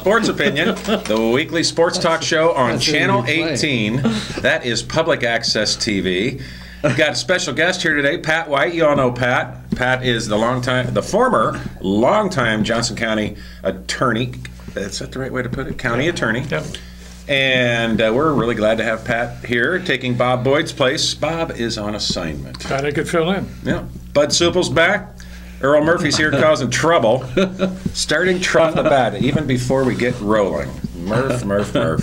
Sports Opinion, the weekly sports talk show on Channel 18. That is public access TV. We've got a special guest here today, Pat White. You all know Pat. Pat is the former longtime Johnson County attorney. Is that the right way to put it? County attorney. Yep. And we're really glad to have Pat here, taking Bob Boyd's place. Bob is on assignment. Glad I could fill in. Yeah. Bud Supple's back. Earl Murphy's here causing trouble. Starting trouble bad, even before we get rolling. Murph.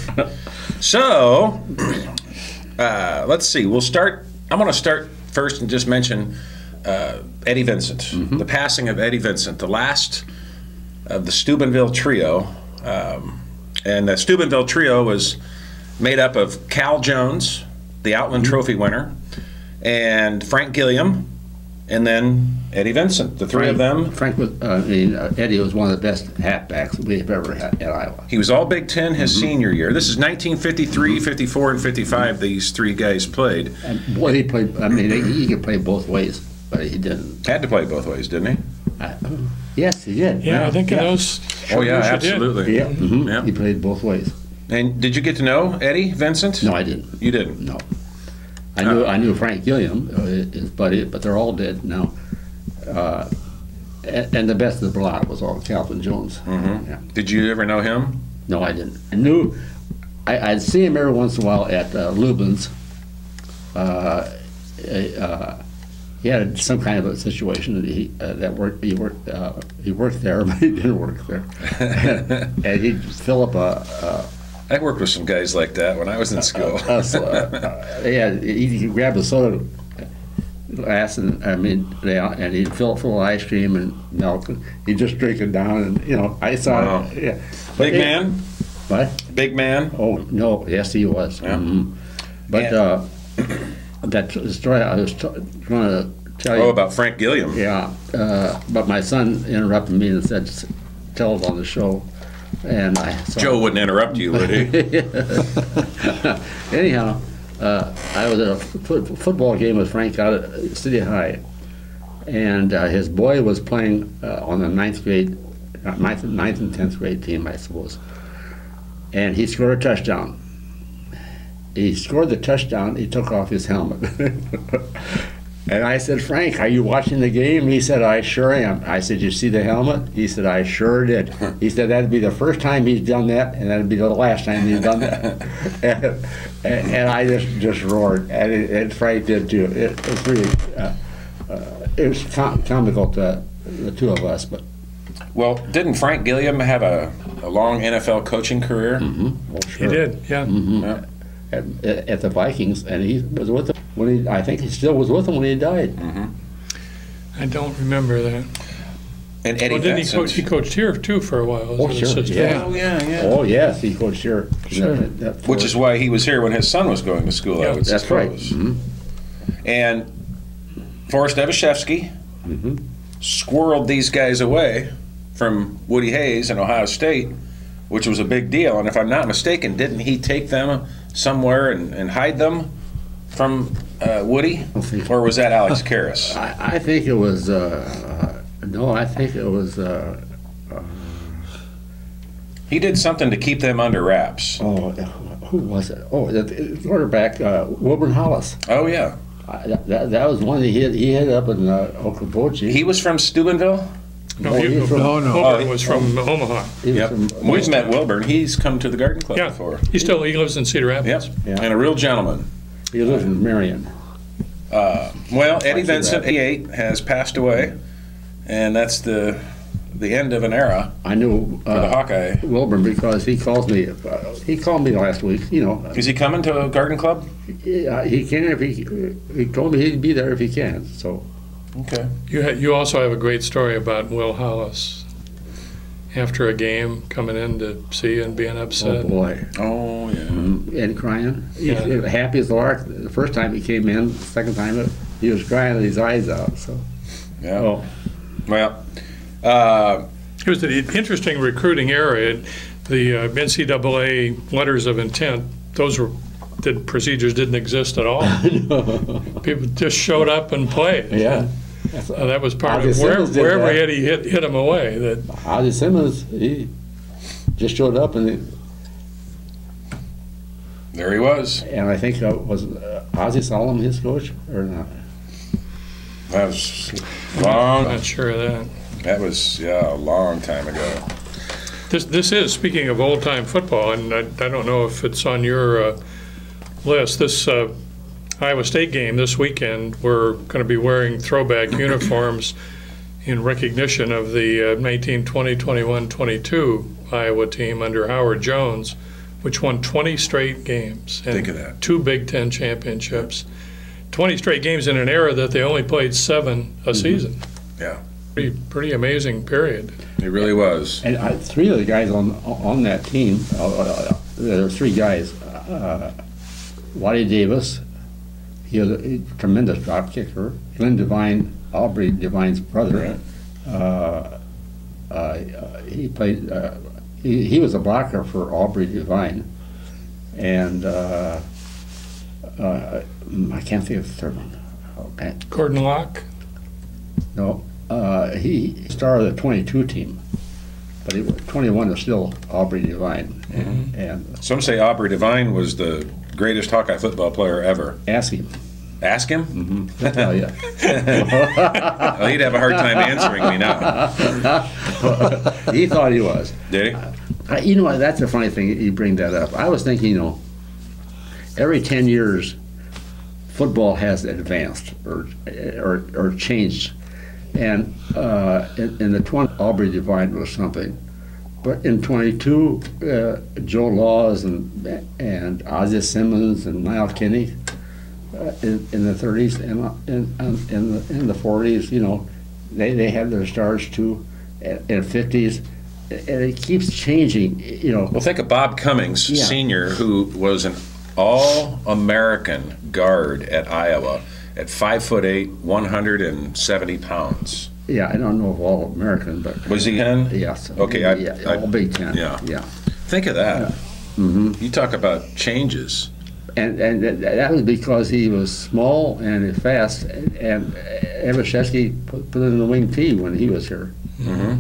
So, let's see. I'm going to start first and just mention Eddie Vincent. Mm-hmm. The passing of Eddie Vincent, the last of the Steubenville trio. And the Steubenville trio was made up of Cal Jones, the Outland Trophy winner, and Frank Gilliam, and then Eddie Vincent. The three of them. Eddie was one of the best halfbacks we've ever had at Iowa. He was all Big Ten his senior year. This is 1953, 54, and 55. These three guys played. And boy, he played. I mean, he could play both ways, but he didn't. Had to play both ways, didn't he? Yes, he did. Yeah, I think in those. Oh yeah, absolutely. Yeah, he played both ways. And did you get to know Eddie Vincent? No, I didn't. You didn't? No. I knew Frank Gilliam, his buddy, but they're all dead now. And the best of the lot was all Calvin Jones. Mm-hmm. Yeah. Did you ever know him? No, I didn't. I'd see him every once in a while at Lubin's. He had some kind of a situation that he worked there, but he didn't work there. And he'd fill up I worked with some guys like that when I was in school. He'd grab a soda glass and he'd fill it full of ice cream and milk. And he'd just drink it down, and I saw. Wow. It. Yeah. Big man. What? Big man. Oh no! Yes, he was. Yeah. Mm-hmm. But that story I was trying to tell you. Oh, about Frank Gilliam. Yeah. But my son interrupted me and said, "Tell it on the show." And Joe wouldn't interrupt you, would he? Anyhow, I was at a football game with Frank out at City High, and his boy was playing on the ninth and 10th grade team, I suppose. And he scored a touchdown. He scored the touchdown. He took off his helmet. And I said, "Frank, are you watching the game?" He said, "I sure am." I said, "You see the helmet?" He said, "I sure did." He said, "That'd be the first time he's done that, and that'd be the last time he's done that." and I just roared, and Frank did too. It was really, it was comical to the two of us. But well, didn't Frank Gilliam have a long NFL coaching career? Mm-hmm. Well, sure. He did, yeah. Mm-hmm. Yeah. At the Vikings, and he was with them when I think he still was with them when he died. Mm-hmm. I don't remember that. And Eddie Vincent. He coached here too for a while. Oh, sure. Yeah. Oh, yeah. Oh, yes, he coached here. Sure. Which is why he was here when his son was going to school, I would that's suppose. Right. Mm-hmm. And Forrest Evashevsky squirreled these guys away from Woody Hayes and Ohio State, which was a big deal. And if I'm not mistaken, didn't he take them somewhere and hide them from Woody? Or was that Alex Karras? I think it was, no, I think it was... he did something to keep them under wraps. Oh, who was it? Oh, the quarterback, Wilburn Hollis. Oh, yeah. That was one he hit up in Okoboji. He was from Steubenville? No. Wilburn was from Omaha. Yep. We've met Wilburn. He's come to the Garden Club before. He lives in Cedar Rapids. Yep. Yeah. And a real gentleman. He lives in Marion. Well, Eddie Vincent, 88, has passed away, and that's the end of an era. I knew for the Hawkeye Wilburn because he called me. He called me last week. Is he coming to a Garden Club? Yeah, he can if he told me he'd be there if he can. So. Okay. You also have a great story about Will Hollis after a game coming in to see you and being upset. Oh boy. Oh yeah. And crying. Yeah. Happy as a lark. The first time he came in, the second time he was crying his eyes out. So. Yeah. Oh. Well. It was an interesting recruiting area. The NCAA letters of intent, the procedures didn't exist at all. People just showed up and played. Yeah. That was part of wherever Eddie hit him away. Ozzie Simmons, just showed up, and There he was. I think was Ozzie Solomon his coach or not? That was long. I'm not sure of that. That was, a long time ago. This is, speaking of old-time football, and I don't know if it's on your list, this Iowa State game this weekend, we're going to be wearing throwback uniforms in recognition of the 1920, 21, 22 Iowa team under Howard Jones, which won 20 straight games. And Think of that. 2 Big Ten championships. 20 straight games in an era that they only played 7 a season. Yeah. Pretty amazing period. It really was. And 3 of the guys on that team, there were 3 guys. Waddy Davis, he was a tremendous drop kicker. Glenn Devine, Aubrey Devine's brother, he played. He was a blocker for Aubrey Devine, and I can't think of the third one. Okay. Gordon Locke. No, he started the 22 team, but 21 is still Aubrey Devine. And Some say Aubrey Devine was the greatest Hawkeye football player ever. ask him. Ask him? He'll tell you. Well, he'd have a hard time answering me now. He thought he was. Did he? You know what? That's a funny thing. You bring that up. I was thinking, every 10 years, football has advanced or changed. And in the 20, Aubrey Devine was something. But in 22, Joe Laws and Ozzie Simmons and Niall Kinney in the 30s and in the 40s, they had their stars too. In the 50s, and it keeps changing. Well, think of Bob Cummings, Sr., who was an All-American guard at Iowa at 5'8", 170 pounds. Yeah, I don't know if all American, but Was he 10? yes. Okay, all Big Ten. Yeah. Yeah. Think of that. Mm-hmm. You talk about changes. And that was because he was small and fast, and Evashevsky put in the wing T when he was here. Mm-hmm.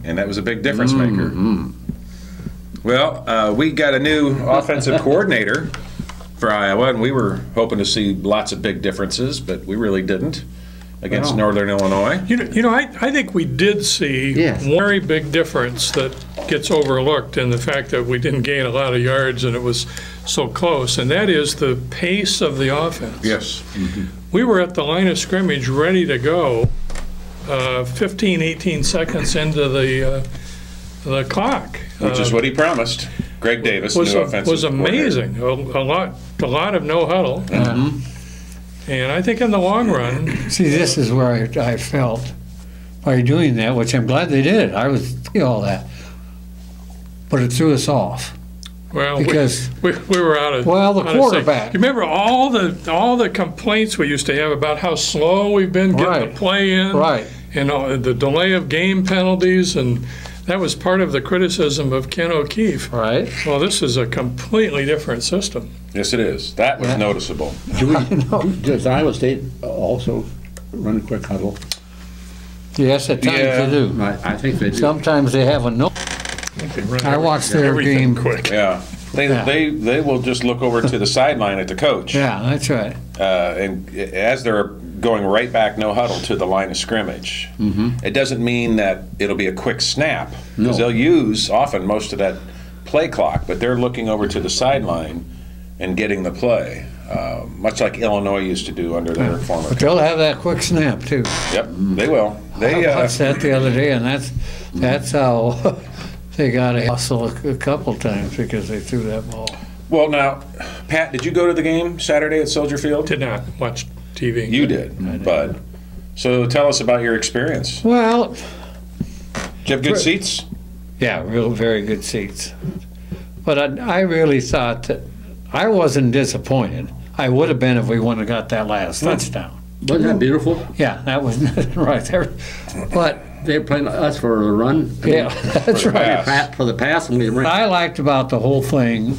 And that was a big difference maker. Well, we got a new offensive coordinator for Iowa, and we were hoping to see lots of big differences, but we really didn't against Northern Illinois. I think we did see one very big difference that gets overlooked in the fact that we didn't gain a lot of yards and it was so close, and that is the pace of the offense. Yes. We were at the line of scrimmage ready to go 15, 18 seconds into the clock. Which is what he promised. Greg Davis, new offensive was amazing. A lot of no huddle. And I think in the long run... See, this is where I felt by doing that, which I'm glad they did. I was all that. But it threw us off. Well, because we were out of... Well, the quarterback. You remember all the complaints we used to have about how slow we've been getting the play in? Right. And the delay of game penalties, and that was part of the criticism of Ken O'Keefe. Right. Well, this is a completely different system. Yes, it is. That was noticeable. Does Iowa State also run a quick huddle? Yes, at times they do. I think they do. Sometimes they have a no. I watched their game quick. Yeah. They will just look over to the sideline at the coach. Yeah, that's right. And as they're going right back, no huddle, to the line of scrimmage. It doesn't mean that it'll be a quick snap, because they'll use often most of that play clock, but they're looking over to the sideline and getting the play, much like Illinois used to do under their former. But they'll have that quick snap too. Yep, they will. I watched that the other day, and that's how they got a hustle a couple times because they threw that ball. Well, now, Pat, did you go to the game Saturday at Soldier Field? Did not watch TV. You did, but so tell us about your experience. Well, did you have good seats? Yeah, very good seats. But I really thought that I wasn't disappointed. I would have been if we wouldn't have got that last touchdown. Wasn't that beautiful? Yeah, that was right there. But they're playing us for the run. That's right. For the pass, and we ran. I liked about the whole thing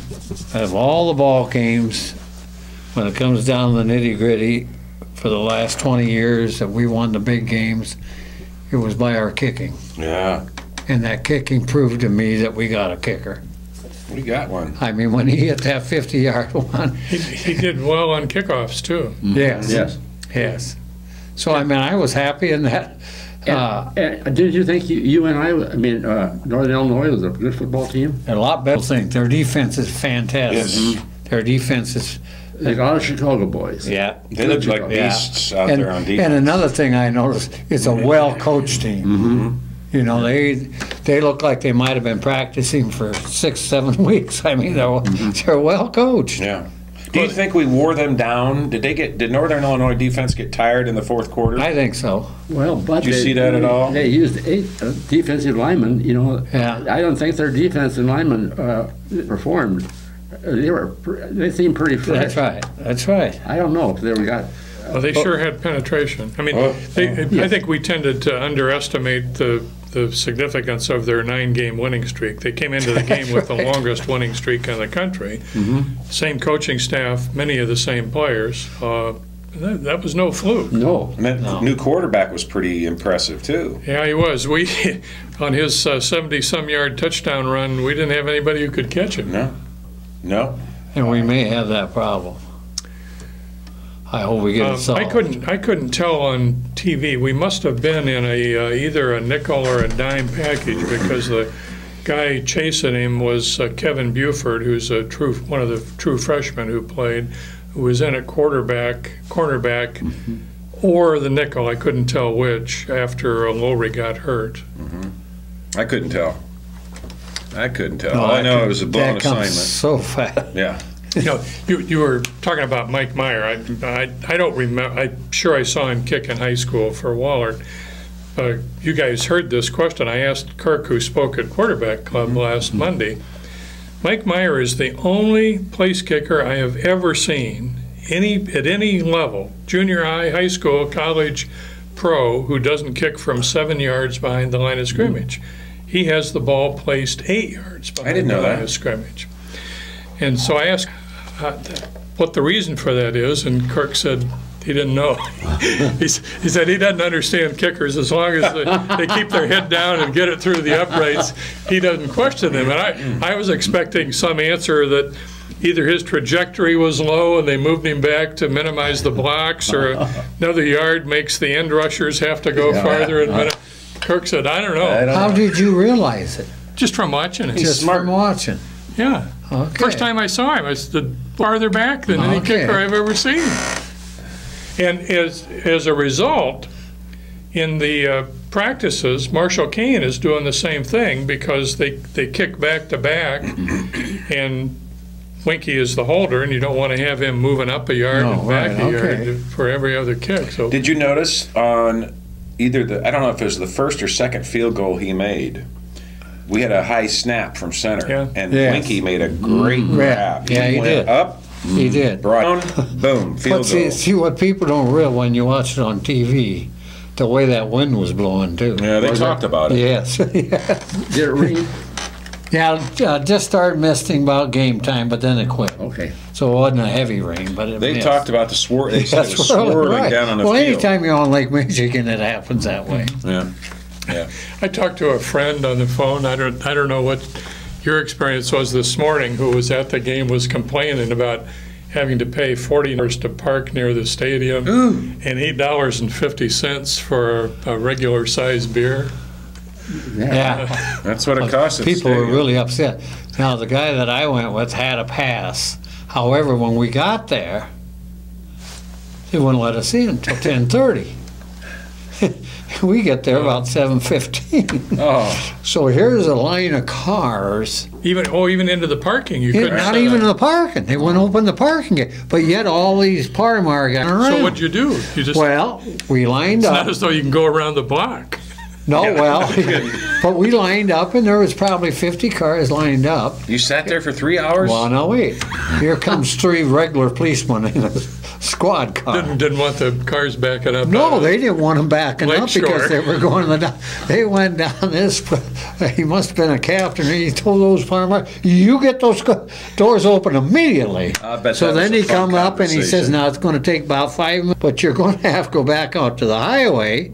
of all the ball games, when it comes down to the nitty gritty, for the last 20 years that we won the big games, it was by our kicking. Yeah. and that kicking proved to me that we got a kicker. We got one. I mean, when he hit that 50-yard one. He did well on kickoffs, too. Yes. Yes. Yes. So, I mean, I was happy in that. And did you think Northern Illinois was a good football team? A lot better thing. Their defense is fantastic. Yes. Their defense is. They got a Chicago boys. Yeah. They look like beasts out there on defense. And another thing I noticed, it's a well-coached team. Mm-hmm. You know, they look like they might have been practicing for 6-7 weeks. I mean, they're well coached. Yeah. Do you think we wore them down? Did Northern Illinois defense get tired in the fourth quarter? I think so. Well, but Did you see that at all? They used 8 defensive linemen. You know, Yeah. I don't think their defensive linemen performed. They seemed pretty fresh. That's right. That's right. I don't know if they got. Well, they sure had penetration. I mean, I think we tended to underestimate the significance of their 9-game winning streak. They came into the game with the longest winning streak in the country. Same coaching staff, many of the same players. That was no fluke. No. And that new quarterback was pretty impressive, too. Yeah, he was. We, on his 70-some yard touchdown run, we didn't have anybody who could catch him. No. And we may have that problem. I hope we get it solved. I couldn't tell on TV. We must have been in either a nickel or a dime package because the guy chasing him was Kevin Buford, who's one of the true freshmen who played, who was in at cornerback, or the nickel. I couldn't tell which after Lowry got hurt. I couldn't tell. No, All I know it was a blown that comes assignment. so fast. Yeah. You know, you were talking about Mike Meyer. I don't remember. I'm sure I saw him kick in high school for Wahlert. You guys heard this question. I asked Kirk, who spoke at Quarterback Club last Monday. Mike Meyer is the only place kicker I have ever seen at any level, junior high, high school, college, pro, who doesn't kick from 7 yards behind the line of scrimmage. He has the ball placed 8 yards behind the line of scrimmage. And so I asked what the reason for that is, and Kirk said he didn't know. He said he doesn't understand kickers. As long as they keep their head down and get it through the uprights, he doesn't question them. And I was expecting some answer that either his trajectory was low and they moved him back to minimize the blocks, or another yard makes the end rushers have to go farther. And Kirk said, I don't know. How did you realize it? Just from watching it. Just from watching. Yeah. Okay. First time I saw him, I stood farther back than any kicker I've ever seen. And as a result, in the practices, Marshall Kane is doing the same thing because they kick back to back, and Winky is the holder, and you don't want to have him moving up a yard and back a yard for every other kick. So did you notice on either I don't know if it was the first or second field goal he made, we had a high snap from center, and Winky made a great grab. Yeah, he went did. Up, he did. Brought boom, field goal. See what people don't realize when you watch it on TV, the way that wind was blowing too. Yeah, they talked about it. Yes. Did it rain? Yeah, just started misting about game time, but then it quit. Okay. So it wasn't a heavy rain, but it They missed. talked about the swirl. They said it was swirling down on the well, field. anytime you're on Lake Michigan, it happens that way. Yeah. Yeah. I talked to a friend on the phone. I don't know what your experience was this morning, who was at the game, was complaining about having to pay $40 to park near the stadium and $8.50 for a regular size beer. Yeah. That's what it cost. People were really upset. Now, the guy that I went with had a pass. However, when we got there, they wouldn't let us in until 10:30. We get there about 7:15. Oh. So here's a line of cars. Even into the parking, you couldn't. Not even in the parking. They wouldn't open the parking gate. But yet all these Parmar guys around. So what'd you do? You just. Well, we lined it's up. not as though you can go around the block. No, well, but we lined up, and there was probably 50 cars lined up. You sat there for 3 hours? Well, now wait. Here comes 3 regular policemen in a squad car. Didn't want the cars backing up. No, they didn't want them backing up Lakeshore. because they were going down. They went down this. He must have been a captain. And he told those farmers, "You get those doors open immediately." I bet so that then was a he fun come up and he says, conversation. "Now it's going to take about 5 minutes, but you're going to have to go back out to the highway."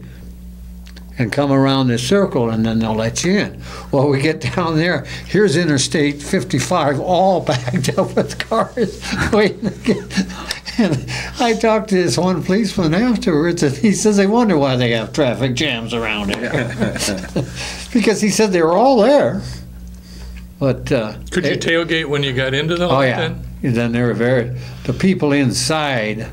and come around this circle, and then they'll let you in. Well, we get down there. Here's Interstate 55, all backed up with cars waiting to get. And I talked to this one policeman afterwards, and he says they wonder why they have traffic jams around here. Because he said they were all there. But Could you tailgate when you got into the oh Hawk yeah, then? and then they were the people inside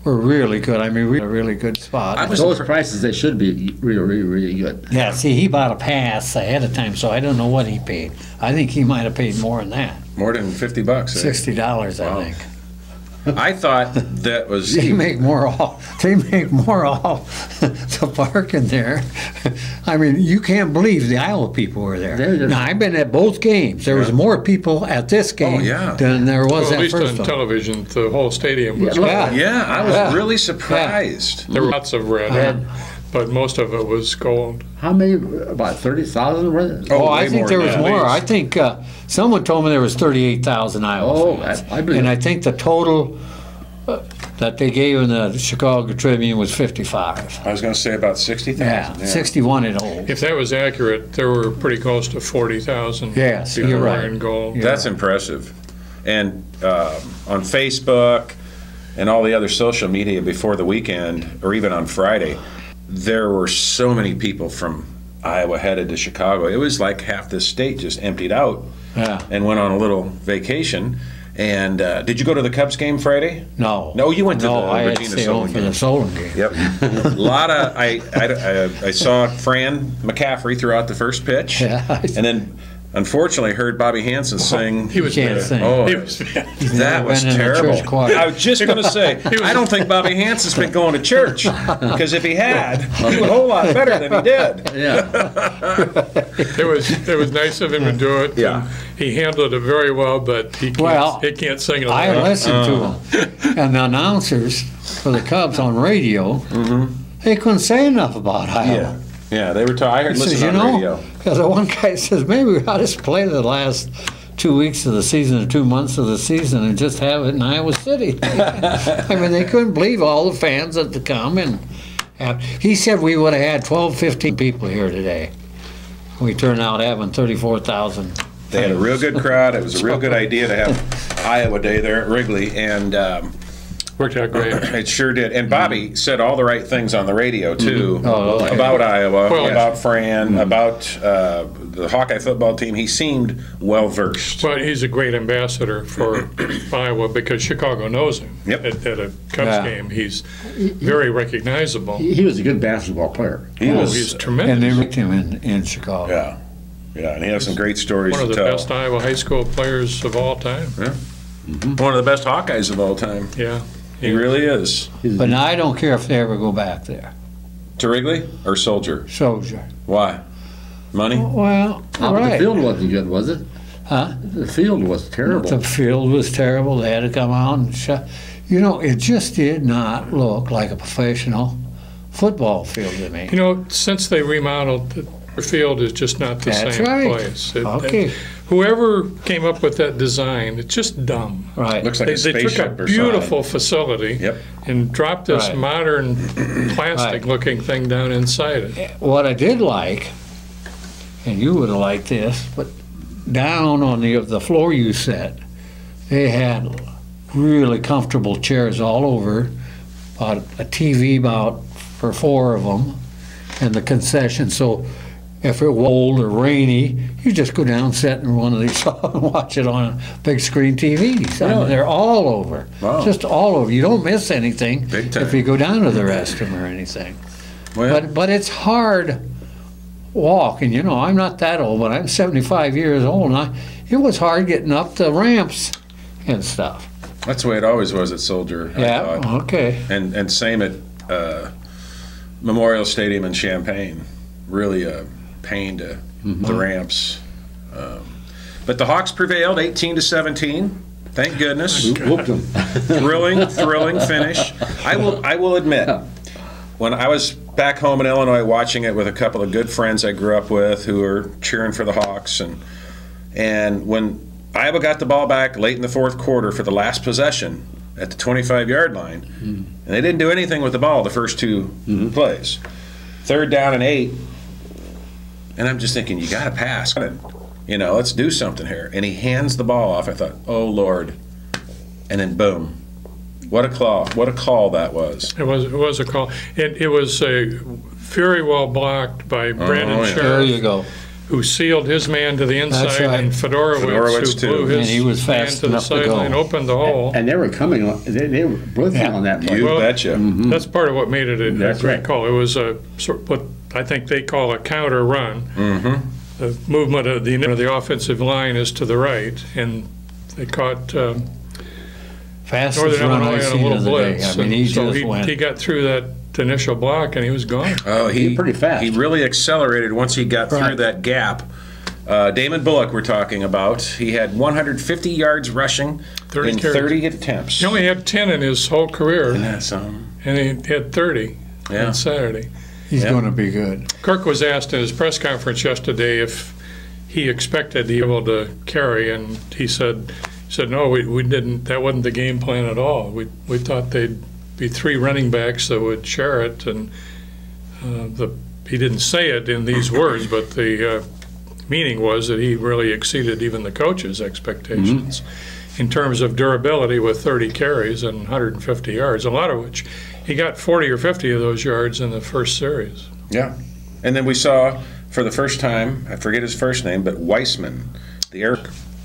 were really good. I mean, we had a really good spot. Those prices, they should be really, really good. Yeah, see, he bought a pass ahead of time, so I don't know what he paid. I think he might have paid more than that. More than $50. Eh? $60, Wow. I think. I thought that was. They make more off. They make more off the parking there. I mean, you can't believe the Iowa people were there. Now, I've been at both games. There was more people at this game than there was Well, at at least first on one. television, the whole stadium was. Yeah, I was really surprised. There were lots of red, but most of it was gold. How many? About 30,000 were there? Oh, way I think more there than was that. more. I think someone told me there was 38,000 Iowa fans. I believe And it. I think the total that they gave in the Chicago Tribune was 55. I was going to say about 60,000. Yeah, 61 at home. If that was accurate, there were pretty close to 40,000 Yes, people you're right. wearing gold. Yeah. That's impressive. And on Facebook and all the other social media before the weekend, or even on Friday, there were so many people from Iowa headed to Chicago. It was like half the state just emptied out Yeah. and went on a little vacation. And did you go to the Cubs game Friday? No. No, you went to no, the I had to Regina stay home Solon for game. the Solon game. Yep. A lot of I saw Fran McCaffrey throw out the first pitch. Yeah. And then unfortunately heard Bobby Hansen sing. He was Can't bad. sing. Oh, He was bad. He's that never was been in a terrible. church choir. I was just going to say, I don't think Bobby Hansen's been going to church, because if he had, he would a whole lot better than he did. Yeah. It was nice of him to do it. Yeah. and he handled it very well, but he can't sing it. I listened to him. And the announcers for the Cubs on radio, they couldn't say enough about Iowa. Yeah, they were I heard He says, listen on radio. because the one guy says, maybe we ought to play the last 2 weeks of the season or 2 months of the season and just have it in Iowa City. I mean, they couldn't believe all the fans that had come. And he said we would have had 12, 15 people here today. We turned out having 34,000. They had a real good crowd. It was a real good idea to have Iowa Day there at Wrigley, and Worked out great. it sure did. And Bobby said all the right things on the radio too, Oh, okay. about Iowa, Well, about Fran, about the Hawkeye football team. He seemed well versed. But he's a great ambassador for Iowa because Chicago knows him. Yep. At a Cubs Yeah. game, he's very recognizable. He was a good basketball player. He Oh, was, he's And they tremendous. picked him in Chicago. yeah, and he has some great stories One of to the tell. best Iowa high school players of all time. One of the best Hawkeyes of all time. Yeah. He really is. But now I don't care if they ever go back there. To Wrigley or Soldier? Soldier. Why? Money? Well, But the right. field wasn't good, was it? Huh? The field was terrible. The field was terrible. They had to come out and shut. You know, it just did not look like a professional football field to me. You know, since they remodeled, the field is just not the That's same right. place. Okay. Whoever came up with that design, it's just dumb. Right. Looks like They a took a spaceship or beautiful facility Yep. and dropped this Right. modern plastic-looking thing down inside it. What I did like, and you would have liked this, but down on the floor you set, they had really comfortable chairs all over, about a TV about for 4 of them, and the concession. So if it was cold or rainy, you just go down, sit in one of these and watch it on a big screen TVs. I mean, Really? they're all over, Wow. just all over. You don't miss anything Big time. if you go down to the restroom or anything. Well, But it's hard walking. You know, I'm not that old, but I'm 75 years old, and it was hard getting up the ramps and stuff. that's the way it always was at Soldier, I Yeah, thought. okay. And same at Memorial Stadium in Champaign. Really a pain to the ramps. But the Hawks prevailed 18-17. Thank goodness. Whooped him. thrilling finish. I will admit, when I was back home in Illinois watching it with a couple of good friends I grew up with who were cheering for the Hawks, and when Iowa got the ball back late in the fourth quarter for the last possession at the 25-yard line, and they didn't do anything with the ball the first 2 plays. 3rd down and 8, And I'm just thinking, you got to pass. You know, let's do something here. And he hands the ball off. I thought, oh, Lord. And then boom. What a call that was. It was a call. It was very well blocked by Brandon Sheriff. There you go. Who sealed his man to the inside, That's right. and Fedorowicz who blew his And he was man fast to the enough to go. sideline, opened the hole. And they were coming, they were blitzing on that play. You betcha. That's part of what made it a That's great right. call. It was what I think they call a counter run. The movement of the offensive line is to the right, and they caught Fastest Northern run Illinois I've on a seen little in the day. blitz. I mean, he so just went. he got through that initial block, and he was gone. Oh, He's pretty fast. He really accelerated once he got through Right. that gap. Damon Bullock, we're talking about. He had 150 yards rushing 30 in carries. 30 attempts. He only had 10 in his whole career, And that's and he had 30 Yeah. on Saturday. He's Yeah. going to be good. Kirk was asked in his press conference yesterday if he expected to be able to carry, and he said no, we didn't. That wasn't the game plan at all. We thought they'd be 3 running backs that would share it, and he didn't say it in these words, but the meaning was that he really exceeded even the coach's expectations in terms of durability with 30 carries and 150 yards, a lot of which he got 40 or 50 of those yards in the first series. Yeah. And then we saw, for the first time, I forget his first name, but Weissman,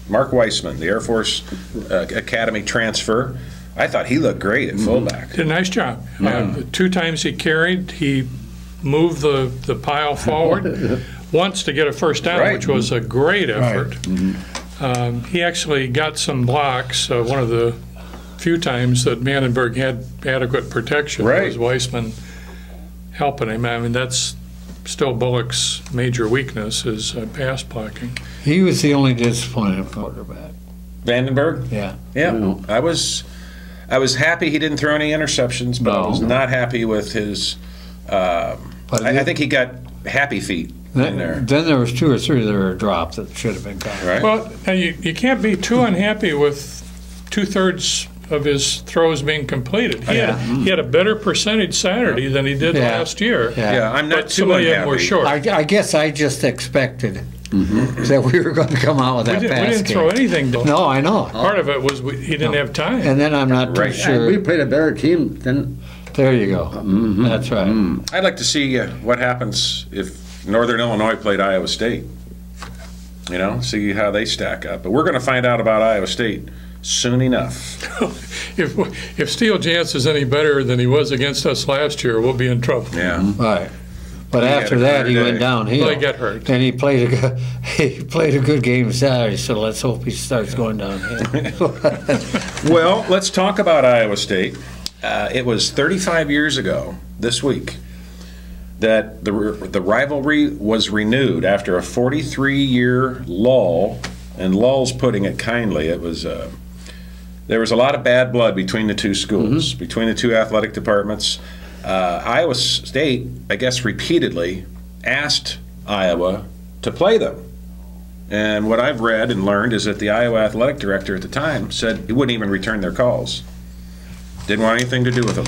Mark Weissman, the Air Force Academy transfer. I thought he looked great at fullback. Did a nice job. The 2 times he carried, he moved the pile forward once to get a first down, Right. which was a great effort. He actually got some blocks. One of the few times that Mannenberg had adequate protection Right. was Weissman helping him. I mean, that's still Bullock's major weakness is pass blocking. He was the only disappointed quarterback. Vandenberg? Yeah. Yeah. Yeah. I was happy he didn't throw any interceptions, but I No. was not happy with his I think he got happy feet in there. Then there was 2 or 3 that were dropped that should have been caught. Right? Well, now you can't be too unhappy with 2/3 of his throws being completed. He had a better percentage Saturday than he did Yeah. last year. yeah, I'm not But too some of them unhappy. were short. I guess I just expected that we were going to come out with We that didn't, pass throw game. anything. No, I know. Part of it was he didn't have time. And then I'm not too Right. And we sure. played a better team than There you go. That's right. I'd like to see what happens if Northern Illinois played Iowa State. You know, see how they stack up. But we're going to find out about Iowa State soon enough. If Steele Jantz is any better than he was against us last year, we'll be in trouble. Yeah. Right. But He had after a that, career he day. went downhill. Well, he got hurt. Then he played a good game Saturday. So let's hope he starts going downhill. Well, let's talk about Iowa State. It was 35 years ago this week that the rivalry was renewed after a 43-year lull, and lull's putting it kindly. It was there was a lot of bad blood between the two schools, between the two athletic departments. Iowa State, I guess, repeatedly asked Iowa to play them. And what I've read and learned is that the Iowa athletic director at the time said he wouldn't even return their calls. Didn't want anything to do with them.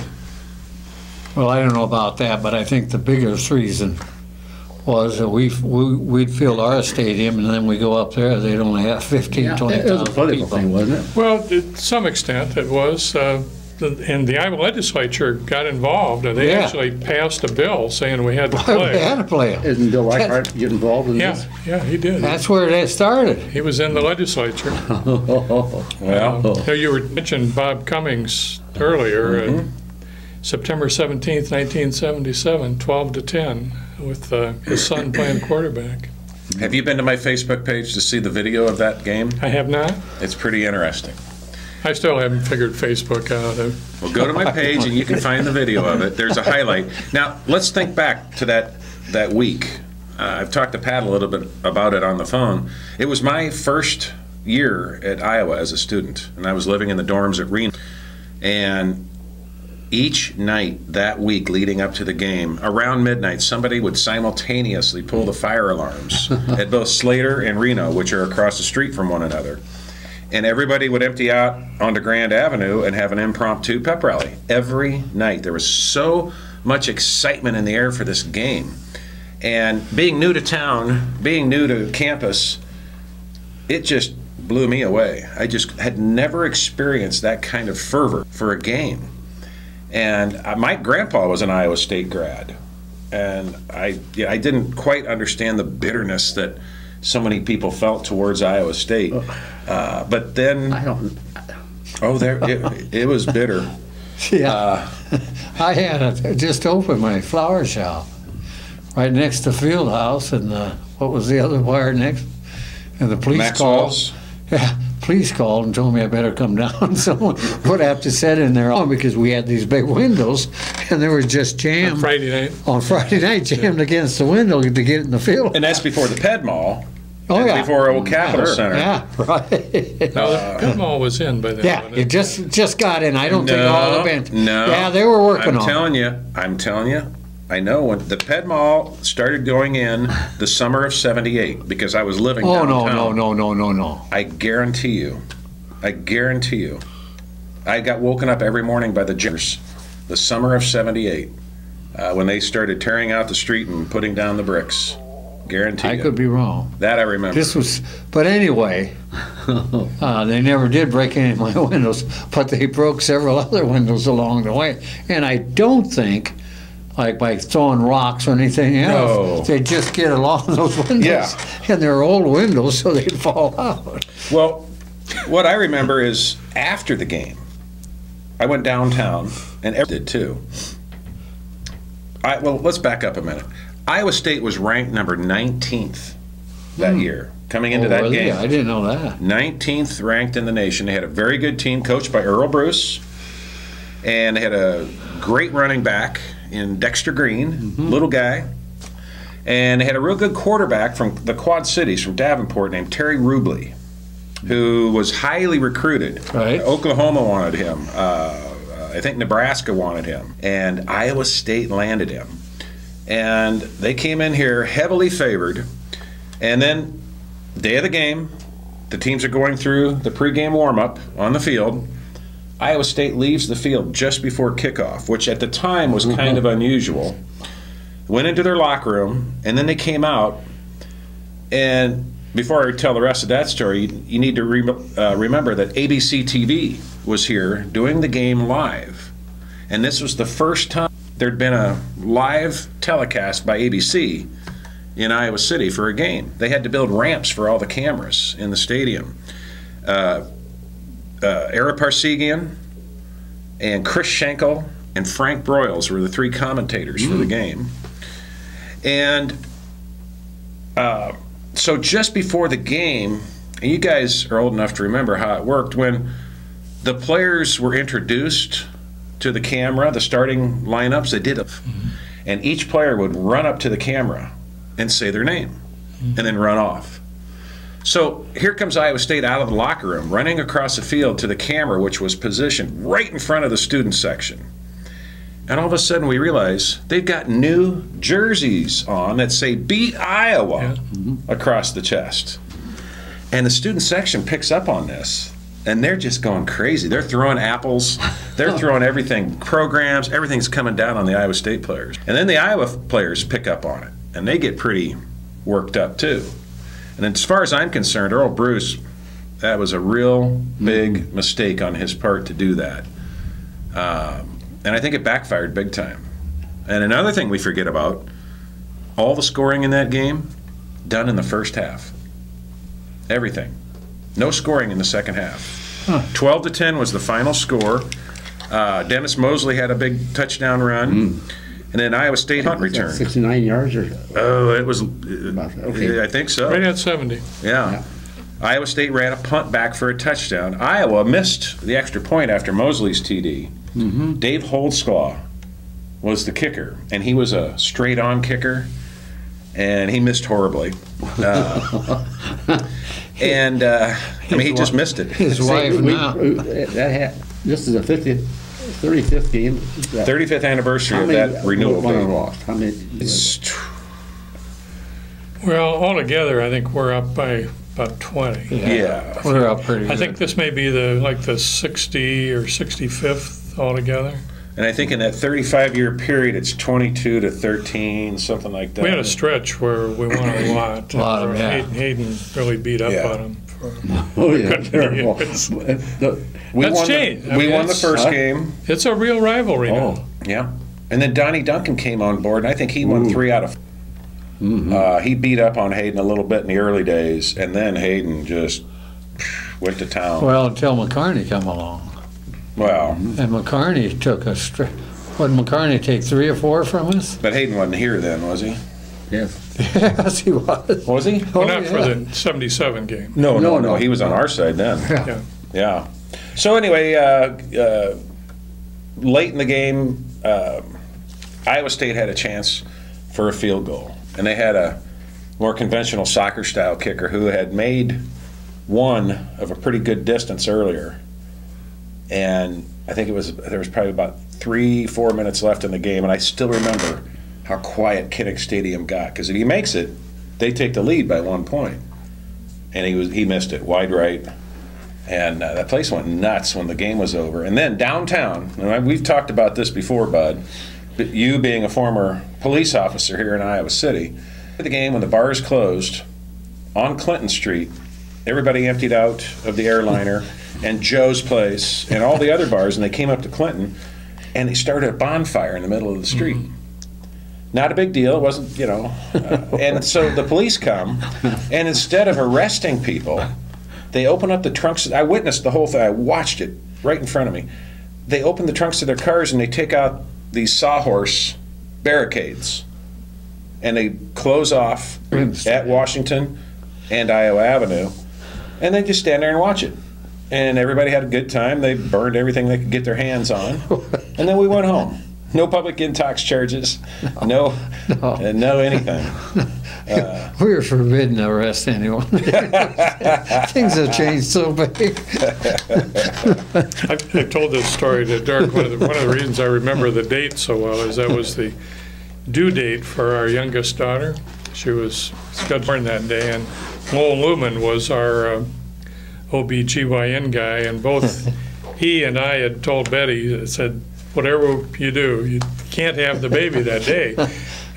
Well, I don't know about that, but I think the biggest reason was that we'd fill our stadium, and then we go up there, they'd only have 15, it was a 20,000 political people. thing, wasn't it? Well, to some extent it was. And the Iowa legislature got involved, and they Yeah. actually passed a bill saying we had to We play. had to play 'em. Isn't Bill Leichhardt get involved in Yeah, this? yeah, he did. That's where they started. He was in the legislature. Well, You were mentioned Bob Cummings earlier. September 17th, 1977, 12-10, with his son playing quarterback. have you been to my Facebook page to see the video of that game? I have not. It's pretty interesting. I still haven't figured Facebook out. Well, go to my page and you can find the video of it. There's a highlight. Now, let's think back to that week. I've talked to Pat a little bit about it on the phone. It was my first year at Iowa as a student, and I was living in the dorms at Reno. And each night that week leading up to the game, around midnight, somebody would simultaneously pull the fire alarms at both Slater and Reno, which are across the street from one another. And everybody would empty out onto Grand Avenue and have an impromptu pep rally every night. There was so much excitement in the air for this game. And being new to town, being new to campus, it just blew me away. I just had never experienced that kind of fervor for a game. And my grandpa was an Iowa State grad, and I didn't quite understand the bitterness that so many people felt towards Iowa State. But then, it was bitter. Yeah, I had just opened my flower shop right next to field house, and what was the other wire next? And the police Maxwell's. called. Yeah, police called and told me I better come down. Someone would have to sit in there because we had these big windows, and there was just jam On Friday night. on Friday night jammed against the window to get in the field. And that's before the Ped Mall. Oh, and yeah. Before Old Capitol Center. Yeah, right. No, the Ped Mall was in by then. Yeah, wasn't it just got in. I don't think all the bench. No. Yeah, they were working on I'm telling you. I know when the Ped Mall started going in the summer of '78 because I was living Oh, downtown. no. I guarantee you. I got woken up every morning by the jitters. The summer of '78 when they started tearing out the street and putting down the bricks. Guarantee I you. could be wrong. That I remember. But anyway, they never did break any of my windows, but they broke several other windows along the way. And I don't think, like by throwing rocks or anything else, they just get along those windows. Yeah. And they're old windows, so they'd fall out. Well, what I remember is after the game, I went downtown, and everyone did too. Well, let's back up a minute. Iowa State was ranked number 19th that year, coming into that really? game. I didn't know that. 19th ranked in the nation. They had a very good team coached by Earl Bruce, and they had a great running back in Dexter Green, little guy. And they had a real good quarterback from the Quad Cities, from Davenport, named Terry Rubley, who was highly recruited. Right. Oklahoma wanted him. I think Nebraska wanted him. And Iowa State landed him. And they came in here heavily favored. And then, day of the game, the teams are going through the pregame warm-up on the field. Iowa State leaves the field just before kickoff, which at the time was kind of unusual. Went into their locker room, and then they came out. And before I tell the rest of that story, you need to remember that ABC TV was here doing the game live. And this was the first time there'd been a live telecast by ABC in Iowa City for a game. They had to build ramps for all the cameras in the stadium. Ara Parsegian and Chris Schenkel and Frank Broyles were the three commentators for the game. And so just before the game, and you guys are old enough to remember how it worked, when the players were introduced to the camera, the starting lineups, they did it. And each player would run up to the camera and say their name and then run off. So here comes Iowa State out of the locker room, running across the field to the camera, which was positioned right in front of the student section. And all of a sudden we realize they've got new jerseys on that say "Beat Iowa" across the chest. And the student section picks up on this. And they're just going crazy. They're throwing apples. They're throwing everything, programs, everything's coming down on the Iowa State players. And then the Iowa players pick up on it, and they get pretty worked up too. And as far as I'm concerned, Earl Bruce, that was a real big mistake on his part to do that. And I think it backfired big time. And another thing we forget about, all the scoring in that game, done in the first half. Everything. No scoring in the second half. 12-10 was the final score. Dennis Mosley had a big touchdown run, and then Iowa State punt return. 69 yards or so. Oh, it was. Okay. I think so. Right at 70. Yeah. Iowa State ran a punt back for a touchdown. Iowa missed the extra point after Mosley's TD. Dave Holdsclaw was the kicker, and he was a straight-on kicker, and he missed horribly. And I mean, he just missed it. His wife now. This is the 35th game. 35th anniversary of that renewal game. How many? Well, altogether, I think we're up by about 20. Yeah. We're up pretty good. I think this may be the 60 or 65th altogether. And I think in that 35-year period, it's 22-13, something like that. We had a stretch where we won a lot. Hayden really beat up on him. Oh, yeah, terrible. We That's won changed. We won the first game. It's a real rivalry now. Yeah. And then Donnie Duncan came on board, and I think he won 3 out of 4. He beat up on Hayden a little bit in the early days, and then Hayden just went to town. Well, until McCarney come along. Well. And McCarney took us. What, did McCarney take 3 or 4 from us? But Hayden wasn't here then, was he? Yes. Yes, he was. Was he? Well, not for the 77 game. No. He was on our side then. Yeah. So anyway, late in the game, Iowa State had a chance for a field goal. And they had a more conventional soccer-style kicker who had made one of a pretty good distance earlier. And I think there was probably about 3-4 minutes left in the game, and I still remember how quiet Kinnick Stadium got, because if he makes it, they take the lead by 1 point. And he missed it wide right, and that place went nuts when the game was over. And then downtown, and we've talked about this before, Bud, but you being a former police officer here in Iowa City, at the game when the bars closed on Clinton Street, everybody emptied out of the airliner and Joe's Place and all the other bars, and they came up to Clinton, and they started a bonfire in the middle of the street. Not a big deal. It wasn't, and so the police come, and instead of arresting people, they open up the trunks. I witnessed the whole thing. I watched it right in front of me. They open the trunks of their cars, and they take out these sawhorse barricades, and they close off at Washington and Iowa Avenue, and they just stand there and watch it. And everybody had a good time. They burned everything they could get their hands on, and then we went home. No public intox charges, no anything. We were forbidden to arrest anyone. Things have changed so big. I've told this story to Dirk. One of the reasons I remember the date so well is that was the due date for our youngest daughter. She was scheduled that day, and Lowell Lumen was our OB/GYN guy, and both he and I had told Betty, said, whatever you do, you can't have the baby that day.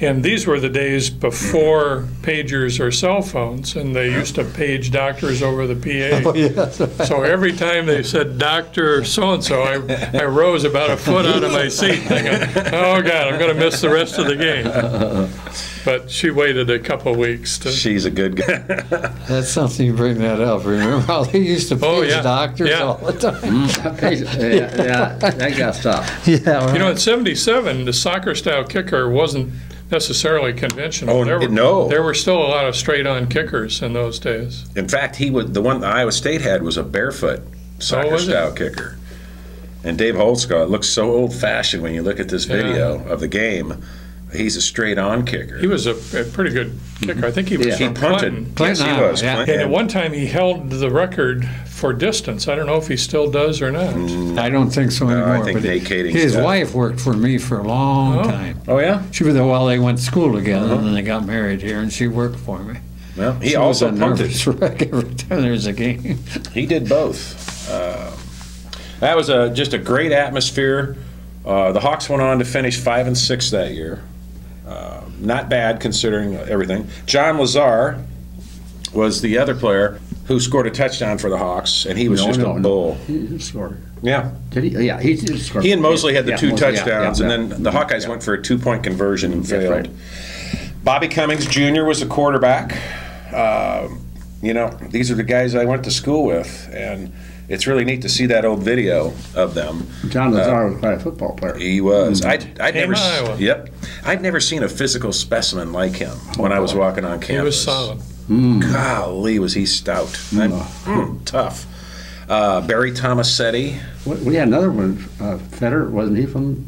And these were the days before pagers or cell phones, and they used to page doctors over the PA. Oh, yes. So every time they said, Dr. So-and-so, I rose about a foot out of my seat thinking, oh, God, I'm going to miss the rest of the game. But she waited a couple of weeks. She's a good guy. That's something you bring that up. Remember how they used to page doctors all the time? That got stopped. Yeah, right. In 77, the soccer-style kicker wasn't necessarily conventional. No. There were still a lot of straight-on kickers in those days. In fact, the one that Iowa State had was a barefoot soccer-style kicker. And Dave Holtzcott looks so old-fashioned when you look at this video of the game. He's a straight-on kicker. He was a pretty good kicker. I think he was from Clinton. Yes, he was. Yeah. And at one time, he held the record for distance. I don't know if he still does or not. I don't think so anymore. I think Nate Kading's his wife worked for me for a long time. Oh, yeah? She was there while they went to school together, and then they got married here, and she worked for me. Well, he She also was a punted. nervous wreck every time there was a game. He did both. That was just a great atmosphere. The Hawks went on to finish 5-6 that year. Not bad considering everything. John Lazar was the other player who scored a touchdown for the Hawks, and he was just a bull. He did score. Yeah. Did he? Yeah, he did score. He and Mosley had the 2 touchdowns, yeah, and then the Hawkeyes went for a 2-point conversion and failed. Right. Bobby Cummings Jr. was the quarterback. These are the guys I went to school with, and it's really neat to see that old video of them. John Lazar was quite a football player. He was. Iowa. I'd never seen a physical specimen like him when I was walking on campus. He was solid. Golly, was he stout. Tough. Barry Tomasetti. We had another one, Feder, wasn't he from?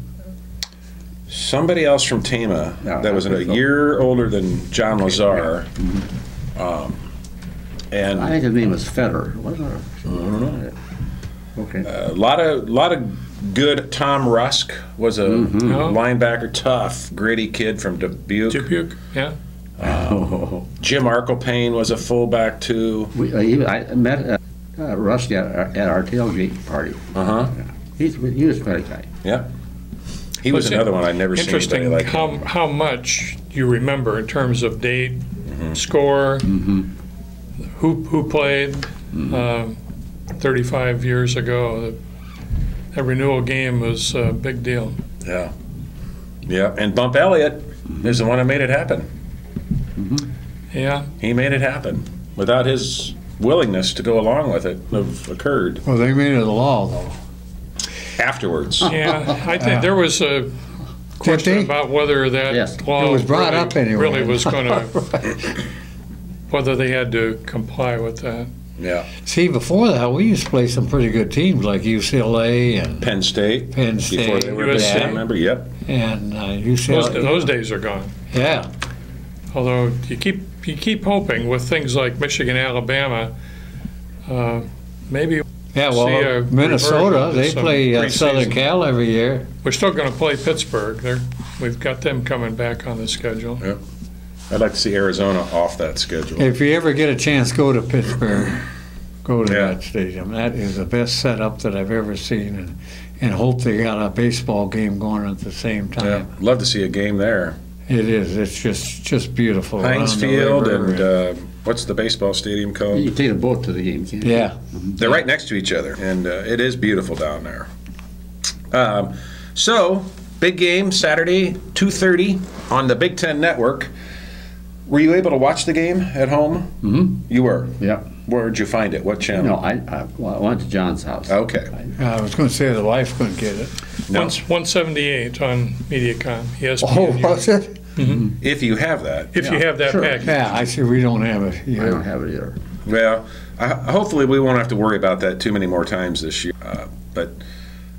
Somebody else from Tama that was a year older than John Lazar. And I think his name was Feder. Wasn't it? I don't know. Okay. A lot of good. Tom Rusk was a linebacker, tough, gritty kid from Dubuque. Yeah. Jim Arkelpane was a fullback too. I met Rusk at our tailgate party. Uh-huh. Yeah. He was quite a guy. Yeah. He was another one I'd never seen anybody interesting like. how much you remember in terms of date, score, who played 35 years ago. That renewal game was a big deal. Yeah. Yeah, and Bump Elliott is the one that made it happen. Yeah. He made it happen. Without his willingness to go along with it, have occurred Well, they made it a law, though. afterwards. Yeah, I think there was a question they? about whether that Yes. law It was brought really, up anyway. really was going to, whether they had to comply with that. Yeah. See, before that, we used to play some pretty good teams like UCLA and Penn State. Penn State. Before they were a Big USA. Ten member. Yep. UCLA. Those days are gone. Yeah. Although you keep hoping with things like Michigan, Alabama, maybe Yeah, see a well, Minnesota, reversion to they some play Southern preseason. Cal every year. we're still going to play Pittsburgh. We've got them coming back on the schedule. Yep. I'd like to see Arizona off that schedule. If you ever get a chance, go to Pittsburgh. Go to Yeah. that stadium. That is the best setup that I've ever seen, and hope they got a baseball game going at the same Yeah. time. Love to see a game there. It is. It's just beautiful. Heinz around the Field river. and what's the baseball stadium You called? can take a boat to the game, can't you? Yeah. They're right next to each other, and it is beautiful down there. So, big game Saturday, 2:30 on the Big Ten Network. Were you able to watch the game at home? Mm-hmm. You were. Yeah. Where'd you find it? What channel? No, I went to John's house. Okay. I was going to say the wife couldn't get it. No. 178 on MediaCom. Yes. Oh, was it? If you have that. If you have that sure. package. Yeah, I see. We don't have it I here. don't have it either. Well, hopefully we won't have to worry about that too many more times this year. But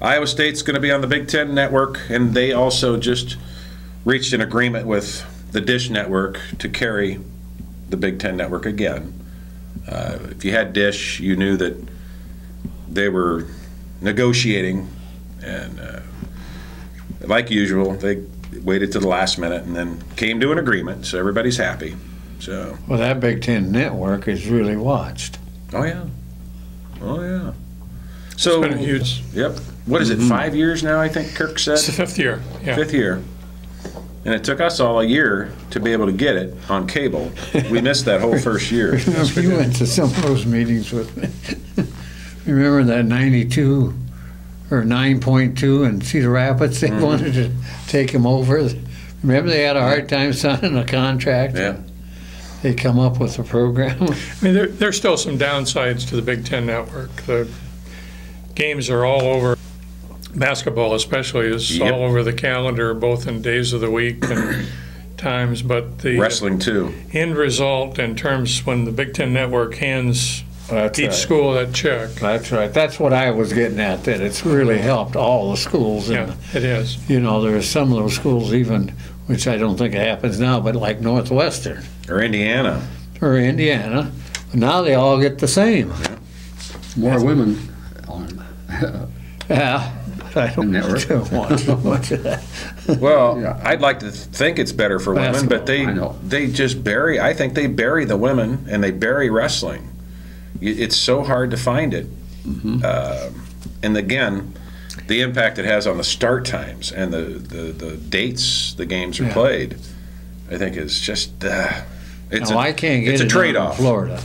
Iowa State's going to be on the Big Ten Network, and they also just reached an agreement with the Dish Network to carry the Big Ten Network again. If you had Dish, you knew that they were negotiating, and like usual, they waited to the last minute and then came to an agreement, so everybody's happy. So, Well, that Big Ten Network is really watched. oh yeah. It's So, been a huge. yep. What is it, 5 years now, I think Kirk said? It's the fifth year. Yeah. Fifth year. And it took us all a year to be able to get it on cable. We missed that whole first year. You went to some of those meetings with me. Remember that 92 or 9.2 in Cedar Rapids? They wanted to take him over. Remember they had a hard time signing a contract? Yeah. They come up with a program. I mean, there's still some downsides to the Big Ten Network. The games are all over. Basketball especially is Yep. all over the calendar, both in days of the week and times. But the Wrestling, too. end result in terms when the Big Ten Network hands That's each right. school that check. That's right. That's what I was getting at, that it's really helped all the schools. Yeah, it is. You know, there are some of those schools even, which I don't think it happens now, but like Northwestern Or Indiana. or Indiana, now they all get the same. More women on Yeah. I don't Network. want so much of that. Well, Yeah. I'd like to think it's better for women, but I know. they just bury, I think they bury the women and they bury wrestling. It's so hard to find it. And again, the impact it has on the start times and the dates the games are Yeah. played, I think is just, it's, No, I can't get it's a it down in trade-off. Florida.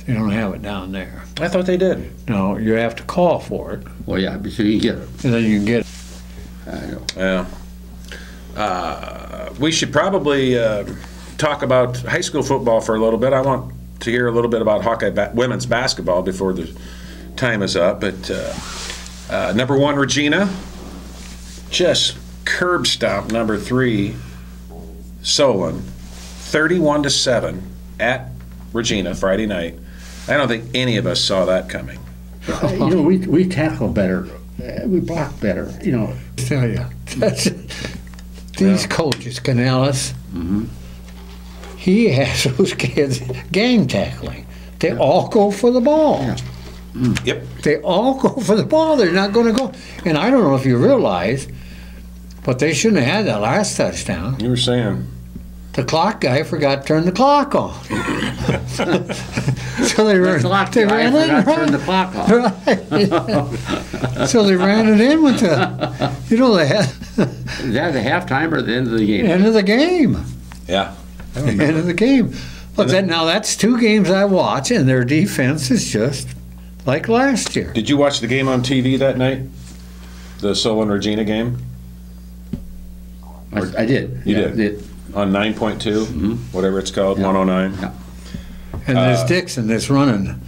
They don't have it down there. I thought they did. No, you have to call for it, Well, yeah, but you can get it. and then you can get it. I know. Yeah. We should probably talk about high school football for a little bit. I want to hear a little bit about Hawkeye women's basketball before the time is up. But number 1, Regina, just curb stomp number 3, Solon, 31-7 at Regina Friday night. I don't think any of us saw that coming. You know, we tackle better. We block better. You know, I tell you, these coaches, Canales, he has those kids gang tackling. They all go for the ball. Yeah. Yep. They all go for the ball. They're not going to go. And I don't know if you realize, but they shouldn't have had that last touchdown. You were saying. the clock guy forgot to turn the clock on. So they ran Clock they guy ran it forgot to turn the clock off. right. So they ran it in with the, you know, they had Is that the halftime or the end of the game? end of the game. Yeah. End of the game. But then now that's 2 games I watch, and their defense is just like last year. Did you watch the game on TV that night? The Solon Regina game? I did. You Yeah, did? On 9.2, whatever it's called, Yeah. 109. Yeah. And there's Dixon that's running,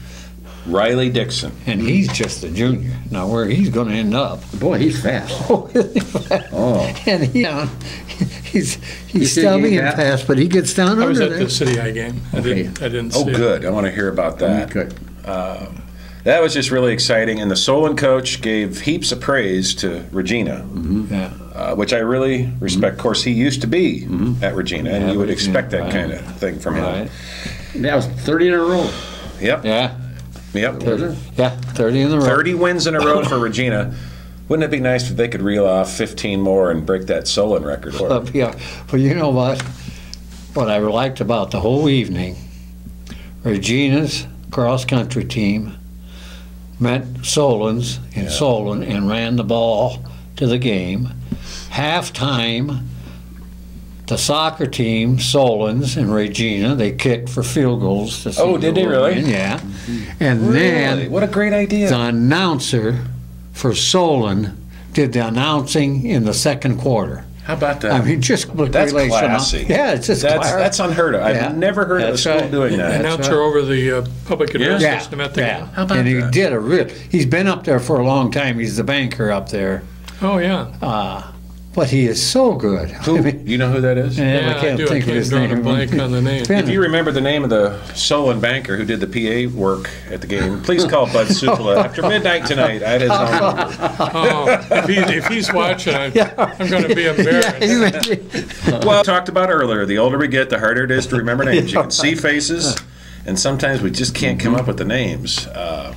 Riley Dixon. and he's just a junior. Now where he's going to end up. Boy, he's fast. Oh. And he's You see stubby he and got- fast, but he gets down I was under at there. the City High game. I Okay. didn't Oh, see it. good. I want to hear about that. Good. That was just really exciting. And the Solon coach gave heaps of praise to Regina, Yeah. which I really respect. Of course, he used to be at Regina, and Yeah, you would but- expect that right. kind of thing from him. Right. That was 30 in a row. Yep. Yeah. Yep. Was it? Yeah. 30 in the row. 30 wins in a row for Regina. Wouldn't it be nice if they could reel off 15 more and break that Solon record? Yeah. But you know what? What I liked about the whole evening, Regina's cross-country team met Solon's in Solon and ran the ball to the game. Halftime, the soccer team, Solon's and Regina, they kicked for field goals. To see Oh, did who they would really? win, yeah. And Really? then What a great idea. the announcer for Solon did the announcing in the second quarter. How about that? I mean, just look That's relation. classy. Yeah, it's just That's unheard of. Yeah. I've never heard of a That's school right. doing that. Announcer over the public address Yeah. system at the yeah. game. How about and he that? did a real. He's been up there for a long time. He's the banker up there, Oh, yeah. but he is so good. Who? I mean, You know who that is? yeah, I do. I can't draw a blank on the name. If you remember the name of the Solon banker who did the PA work at the game, please call Bud Supla after midnight tonight. I had his phone number. Oh, if he's watching, I'm going to be embarrassed. Well, I talked about earlier, the older we get, the harder it is to remember names. You can see faces, and sometimes we just can't come up with the names. Well,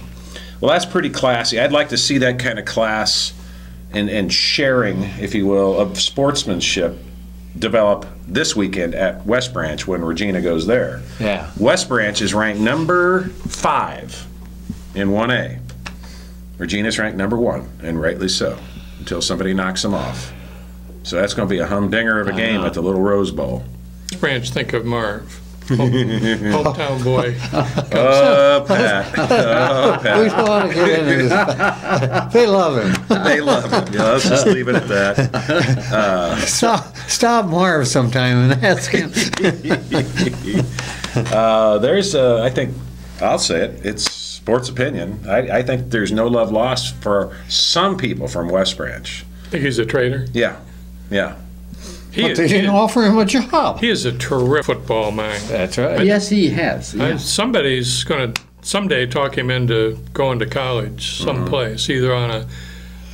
that's pretty classy. I'd like to see that kind of class and sharing, if you will, of sportsmanship develop this weekend at West Branch when Regina goes there. Yeah. West Branch is ranked number 5 in 1A. Regina's ranked number 1, and rightly so, until somebody knocks them off. So that's going to be a humdinger of a game at the Little Rose Bowl. Branch, think of Marv. Hometown boy. Oh, Pat. Oh, We Pat. don't want to get into this. They love him. They love him. Yeah, let's just leave it at that. Stop Marv sometime and ask him. I think, I'll say it, it's sports opinion. I think there's no love lost for some people from West Branch. Think he's a traitor? Yeah, yeah. But they didn't offer him a job. He is a terrific football mind. That's right. Yes, he has. Yeah. Somebody's going to someday talk him into going to college someplace, either on a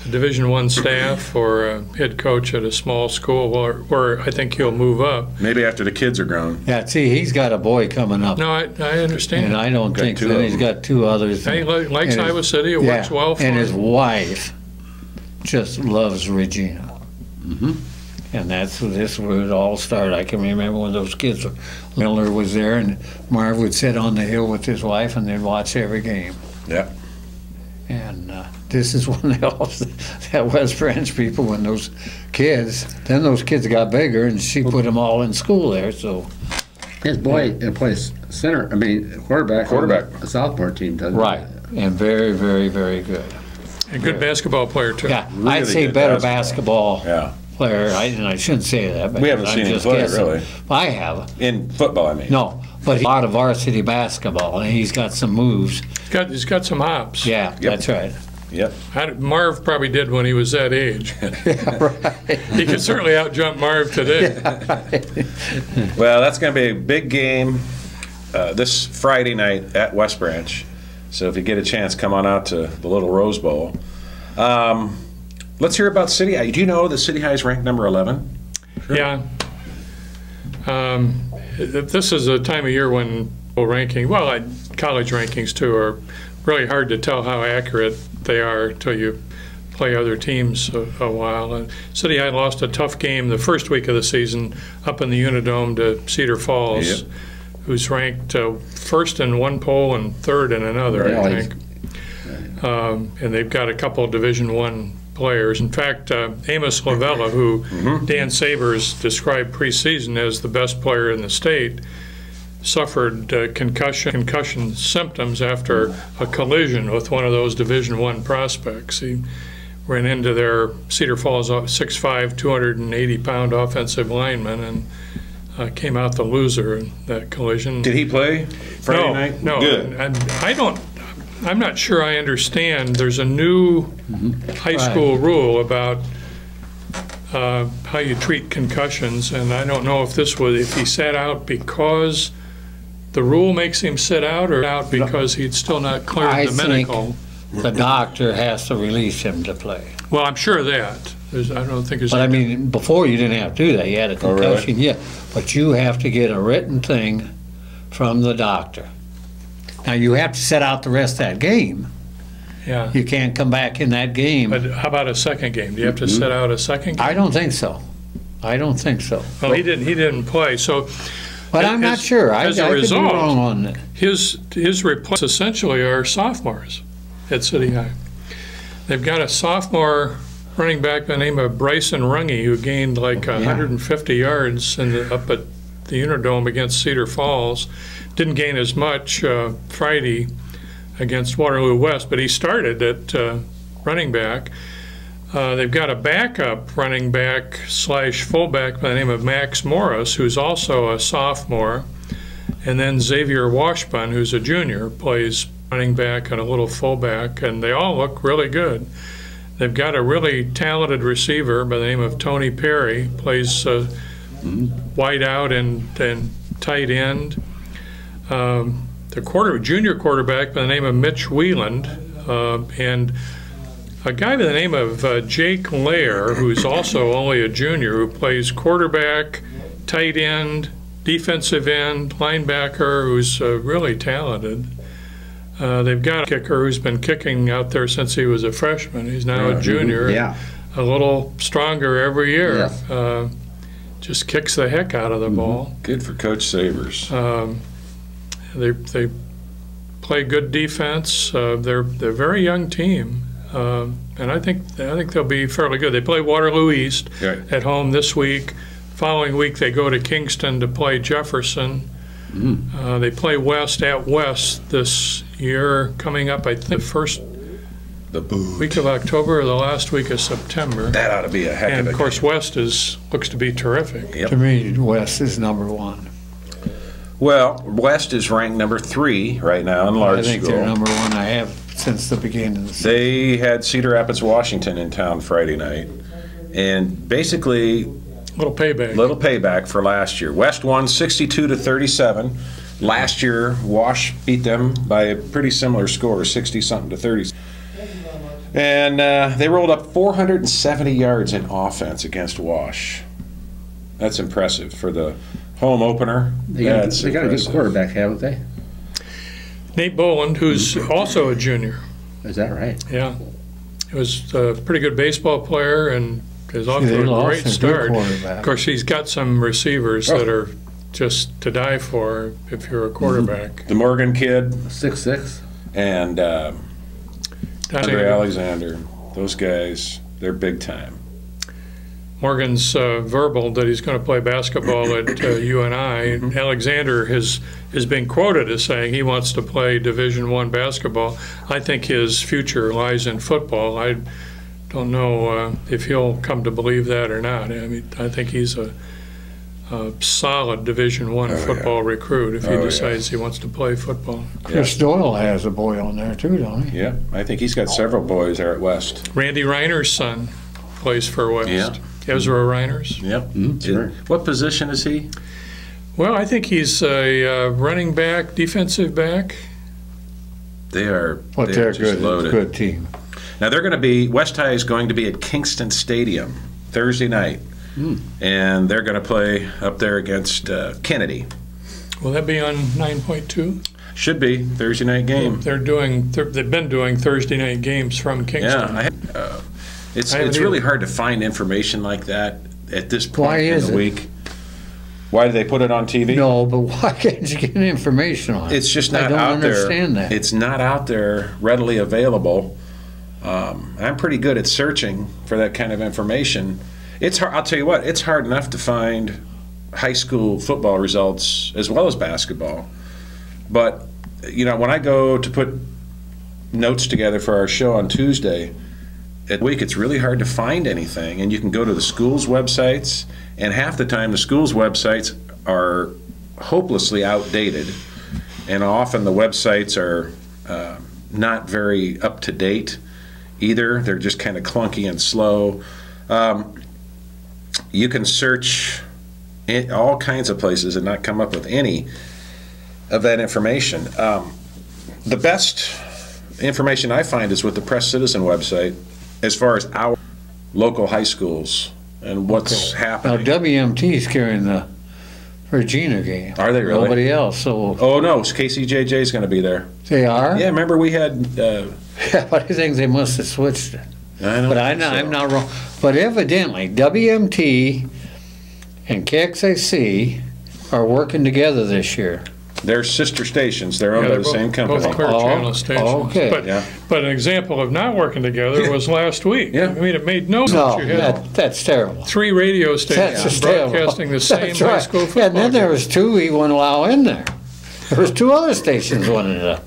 Division I staff or a head coach at a small school where I think he'll move up. Maybe after the kids are grown. Yeah, see, he's got a boy coming up. No, I understand. And I don't Got think two that of he's them. got 2 others. He likes And his- Iowa City. It works well for and him. his wife just loves Regina. And this where it all started. I can remember when those kids were, Miller was there, and Marv would sit on the hill with his wife, and they'd watch every game. Yeah. And this is when they all, that West Branch people, when those kids got bigger, and she put them all in school there, so. His boy plays center. I mean, quarterback. Quarterback. On the Southport team doesn't. Right, and very, very, very good. A good basketball player, too. Yeah, Really I'd say good better basketball. basketball Yeah. player, and I shouldn't say that. We haven't I'm seen him just play, guessing. really. I have. In football, I mean. No, but he's a lot of varsity basketball, and he's got some moves. He's got some hops. Yeah, that's right. Yep. Marv probably did when he was that age. He could certainly outjump Marv today. Well, that's going to be a big game this Friday night at West Branch. So if you get a chance, come on out to the Little Rose Bowl. Let's hear about City High. Do you know that City High is ranked number 11? Yeah. This is a time of year when college rankings too are really hard to tell how accurate they are until you play other teams a while. And City High lost a tough game the first week of the season up in the Unidome to Cedar Falls, who's ranked first in one poll and third in another, I think. And they've got a couple of Division I players. In fact, Amos Lavella, who Dan Sabers described preseason as the best player in the state, suffered concussion symptoms after a collision with one of those Division I prospects. He ran into their Cedar Falls 6'5", 280-pound offensive lineman and came out the loser in that collision. Did he play Friday night? No. Good. And I'm not sure I understand. There's a new high school rule about how you treat concussions, and I don't know if if he sat out because the rule makes him sit out, or out because he'd still not cleared the medical. The doctor has to release him to play. Well, I'm sure of that. I don't think there's. But I mean, before you didn't have to do that. You had a concussion, yeah. But you have to get a written thing from the doctor. Now you have to set out the rest of that game. Yeah. You can't come back in that game. But how about a second game? Do you have to set out a second game? I don't think so. I don't think so. Well, he didn't play, so. But I'm not sure. As a result, could be wrong on that. His replacements essentially are sophomores at City High. They've got a sophomore running back by the name of Bryson Runge, who gained like 150 yards up at the Unidome against Cedar Falls. Didn't gain as much Friday against Waterloo West, but he started at running back. They've got a backup running back / fullback by the name of Max Morris, who's also a sophomore. And then Xavier Washburn, who's a junior, plays running back and a little fullback, and they all look really good. They've got a really talented receiver by the name of Tony Perry, plays wide out and tight end. The junior quarterback by the name of Mitch Wieland, and a guy by the name of Jake Lair, who's also only a junior, who plays quarterback, tight end, defensive end, linebacker, who's really talented. They've got a kicker who's been kicking out there since he was a freshman. He's now a junior, a little stronger every year. Just kicks the heck out of the ball. Good for Coach Sabers. They play good defense. They're a very young team. And I think they'll be fairly good. They play Waterloo East at home this week. Following week they go to Kingston to play Jefferson. They play West at West this year, coming up I think first week of October or the last week of September. That ought to be a heck of a game. And of course West looks to be terrific. To me, West is #1. Well, West is ranked number 3 right now in large school. I think they're #1. I have since the beginning of the season. They had Cedar Rapids, Washington in town Friday night, and basically little payback for last year. West won 62-37. Last year, Wash beat them by a pretty similar score, 60-something to 30. And they rolled up 470 yards in offense against Wash. That's impressive for the home opener. They got a good quarterback, haven't they? Nate Boland, who's also a junior. Is that right? Yeah. He was a pretty good baseball player and is off to a great start. Of course, he's got some receivers that are just to die for if you're a quarterback. The Morgan kid. 6'6". And Andre Alexander. Those guys, they're big time. Morgan's verbal that he's going to play basketball at UNI. Alexander has been quoted as saying he wants to play Division I basketball. I think his future lies in football. I don't know if he'll come to believe that or not. I mean, I think he's a solid Division I football recruit if he decides he wants to play football. Chris Doyle has a boy on there too, don't he? Yeah, I think he's got several boys there at West. Randy Reiner's son plays for West. Yeah. Ezra Reiners. Yep. Sure. What position is he? Well, I think he's a running back, defensive back. They're good. Loaded. Good team. Now West High is going to be at Kingston Stadium Thursday night, and they're going to play up there against Kennedy. Will that be on 9.2? Should be Thursday night game. They've been doing Thursday night games from Kingston. Yeah. It's haven't really either. hard to find information like that at this point Why in is the it? week. Why do they put it on TV? No, but why can't you get information on it? It's just not I don't out there. understand that. It's not out there readily available. I'm pretty good at searching for that kind of information. It's hard. I'll tell you what. It's hard enough to find high school football results as well as basketball. But you know, when I go to put notes together for our show on Tuesday, at the week it's really hard to find anything. And you can go to the school's websites, and half the time the school's websites are hopelessly outdated, and often the websites are not very up to date either. They're just kind of clunky and slow. You can search in all kinds of places and not come up with any of that information. The best information I find is with the Press Citizen website as far as our local high schools and what's Now, happening. WMT is carrying the Regina game. Are they really? Nobody else, so Oh no, KCJJ is going to be there. they are? Yeah, remember we had. But I think they must have switched it. I don't But think so. I'm not wrong. But evidently, WMT and KXAC are working together this year. They're sister stations. They're owned Yeah, by they're the same company. Both Clear Oh, Channel stations. okay. But, Yeah. but an example of not working together was last week. Yeah. I mean, it made no sense. No, You had that's terrible. 3 radio That's stations just terrible. broadcasting the same That's high right. school football And then there game. was 2 he wouldn't allow in there. There was 2 other stations wanted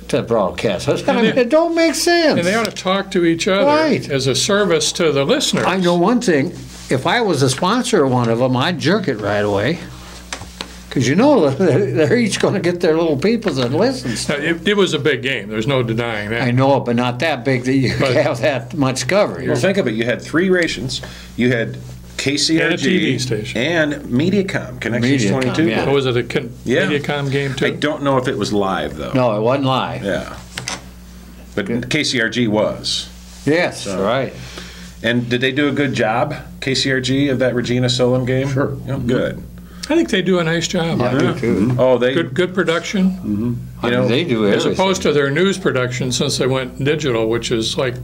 to broadcast. I mean, it don't make sense. And they ought to talk to each other Right. as a service to the listeners. I know one thing, if I was a sponsor of one of them, I'd jerk it right away. Because you know they're each going to get their little people that listens. Now, it was a big game. There's no denying that. I know, but not that big that you But- have that much coverage. Well, think of it. You had 3 rations. You had KCRG And a TV station. and MediaCom, Connections MediaCom, 22. yeah. What was it, a Yeah. Mediacom game I too? don't know if it was live though. No, it wasn't live. Yeah. But KCRG was. Yes, So- right. And did they do a good job, KCRG, of that Regina Solon game? Sure. Oh, good. I think they do a nice job. I do too. Oh, they. Good production, I mean, they do as everything. opposed to their news production since they went digital, which is like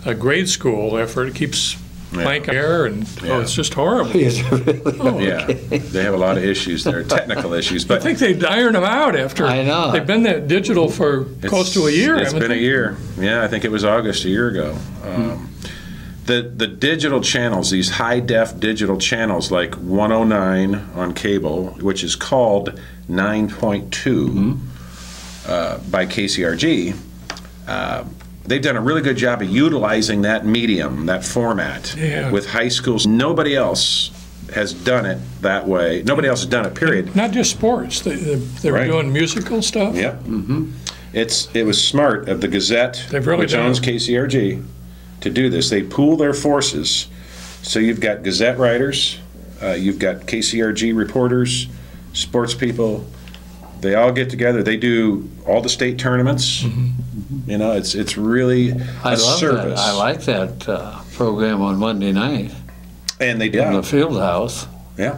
a grade school effort. It keeps blank air, and it's just horrible. Is it really? Oh, Yeah, they have a lot of issues there, technical issues. But I think they'd iron them out after. I know. They've been that digital for close to a year. It's haven't been a they? year. Yeah, I think it was August a year ago. The digital channels, these high def digital channels like 109 on cable, which is called 9.2 by KCRG, they've done a really good job of utilizing that medium, that format, Yeah. with high schools. Nobody else has done it that way. Nobody else has done it, period. Not just sports. They were Right. doing musical stuff. Yep. It was smart of the Gazette, They've really which done owns it. KCRG, to do this. They pool their forces. So you've got Gazette writers, you've got KCRG reporters, sports people. They all get together. They do all the state tournaments. You know, it's really I a love service. that. I like that program on Monday night And they do. in the field house. Yeah.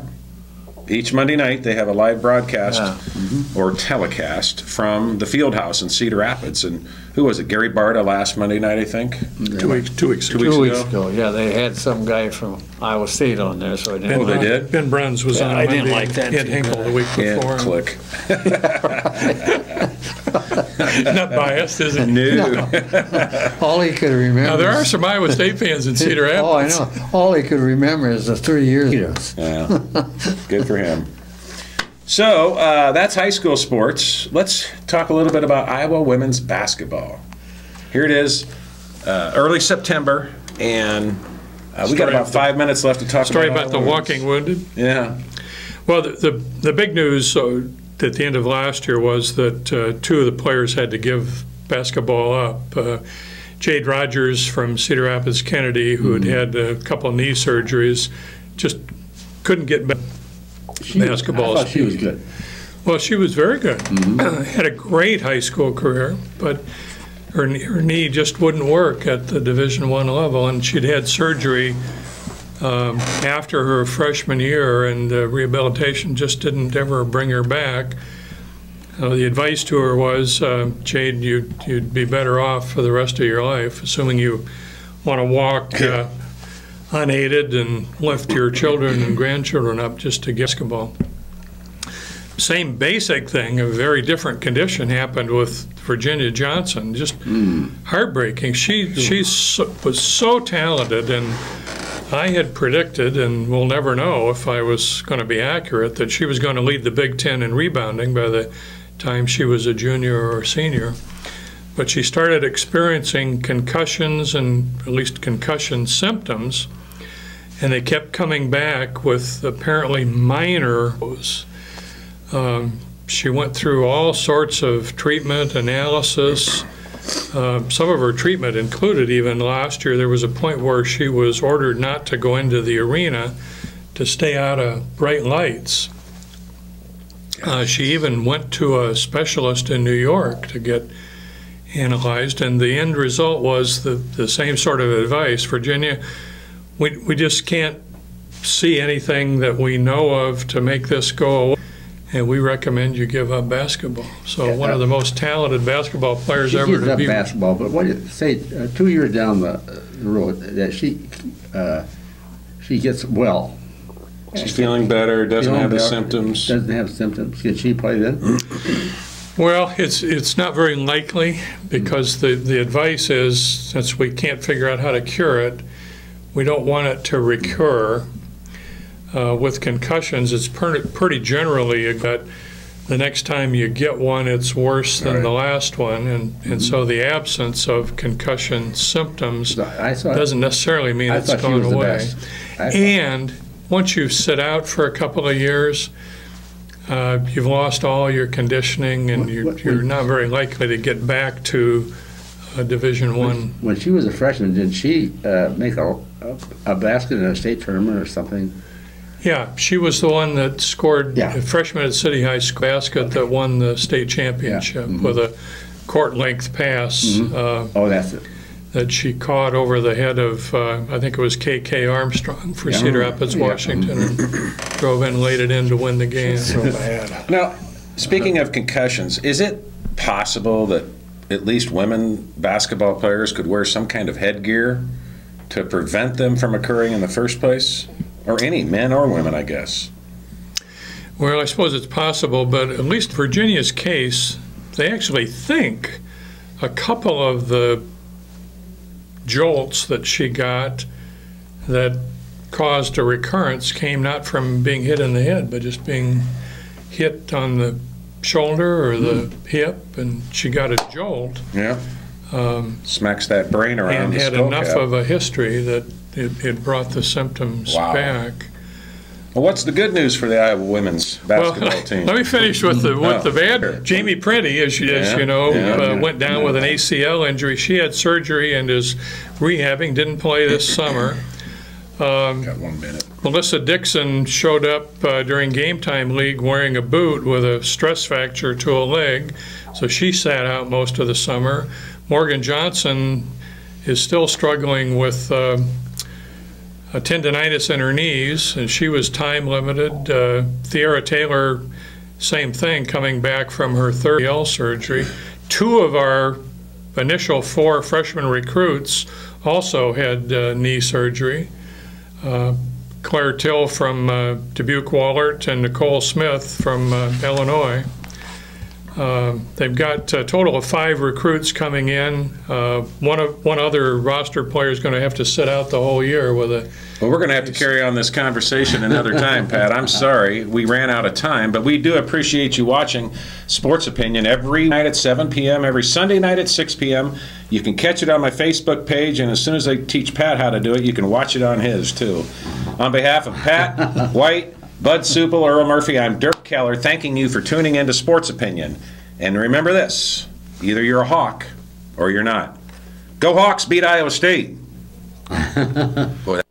Each Monday night, they have a live broadcast Yeah. or telecast from the field house in Cedar Rapids. And who was it? Gary Barta last Monday night, I think. 2 weeks. 2 weeks. Two 2 weeks weeks ago. ago, yeah, they had some guy from Iowa State on there, so I didn't. Oh, they did? Ben Bruns was Yeah, on I didn't Monday. like that Ed too Hinkle bad. the week Yeah, before. click. Not biased, is it? No. All he could remember. Now, there are some Iowa State fans in Cedar Rapids. Oh, I know. All he could remember is the 3 years. Yeah. Good for him. So that's high school sports. Let's talk a little bit about Iowa women's basketball. Here it is, early September, and we got about 5 minutes left to talk Story about about the Iowa women's. walking wounded. Yeah. Well, the big news at the end of last year was that 2 of the players had to give basketball up. Jade Rogers from Cedar Rapids Kennedy, who had had a couple of knee surgeries, just couldn't get back. Basketball I thought she was speed. good. Well, she was very good. Had a great high school career, but her knee just wouldn't work at the Division I level, and she'd had surgery after her freshman year, and rehabilitation just didn't ever bring her back. The advice to her was, Jade, you'd be better off for the rest of your life, assuming you want to walk unaided and lift your children and grandchildren up just to get basketball. Same basic thing, a very different condition happened with Virginia Johnson. Just heartbreaking. She was so talented, and I had predicted, and we'll never know if I was going to be accurate, that she was going to lead the Big Ten in rebounding by the time she was a junior or senior. But she started experiencing concussions, and at least concussion symptoms, and they kept coming back with apparently minor. She went through all sorts of treatment, analysis. Some of her treatment included, even last year, there was a point where she was ordered not to go into the arena to stay out of bright lights. She even went to a specialist in New York to get analyzed, and the end result was the same sort of advice. Virginia, we just can't see anything that we know of to make this go away, and we recommend you give up basketball. So one of the most talented basketball players ever to be. She gives up basketball, but what do you say 2 years down the road that she gets well? She's feeling better, doesn't have the symptoms. Doesn't have symptoms. Can she play then? Well, it's not very likely, because the advice is, since we can't figure out how to cure it, we don't want it to recur. With concussions, it's pretty generally that the next time you get one, it's worse than the last one, and so the absence of concussion symptoms doesn't necessarily mean it's gone away. And once you sit out for a couple of years, you've lost all your conditioning, and you're not very likely to get back to Division I. When she was a freshman, did she make a basket in a state tournament or something? Yeah, she was the one that scored a freshman at City High School basket that won the state championship with a court-length pass. Oh, that's it. That she caught over the head of, I think it was K.K. Armstrong for Cedar Rapids, Washington, and drove in, laid it in to win the game. So bad. Now, speaking of concussions, is it possible that at least women basketball players could wear some kind of headgear to prevent them from occurring in the first place? Or any, men or women, I guess. Well, I suppose it's possible, but at least Virginia's case, they actually think a couple of the jolts that she got that caused a recurrence came not from being hit in the head, but just being hit on the shoulder or the hip, and she got a jolt. Yeah. Smacks that brain around and the had skull enough cap. of a history that it brought the symptoms back. Well, what's the good news for the Iowa women's basketball team? Let me finish with the bad. Jamie Prenty, as you know, went down with an ACL injury. She had surgery and is rehabbing. Didn't play this summer. Got 1 minute. Melissa Dixon showed up during Game Time League wearing a boot with a stress fracture to a leg, so she sat out most of the summer. Morgan Johnson is still struggling with a tendonitis in her knees, and she was time limited. Thiara Taylor, same thing, coming back from her third ACL surgery. 2 of our initial 4 freshman recruits also had knee surgery. Claire Till from Dubuque-Wallert and Nicole Smith from Illinois. They've got a total of 5 recruits coming in. One other roster player is going to have to sit out the whole year with a. Well, we're going to have to carry on this conversation another time, Pat. I'm sorry we ran out of time, but we do appreciate you watching Sports Opinion every night at 7 p.m., every Sunday night at 6 p.m. You can catch it on my Facebook page, and as soon as I teach Pat how to do it, you can watch it on his, too. On behalf of Pat, White, Bud Supel, Earl Murphy, I'm Dirk Keller, thanking you for tuning in to Sports Opinion. And remember this, either you're a Hawk or you're not. Go Hawks, beat Iowa State. Boy,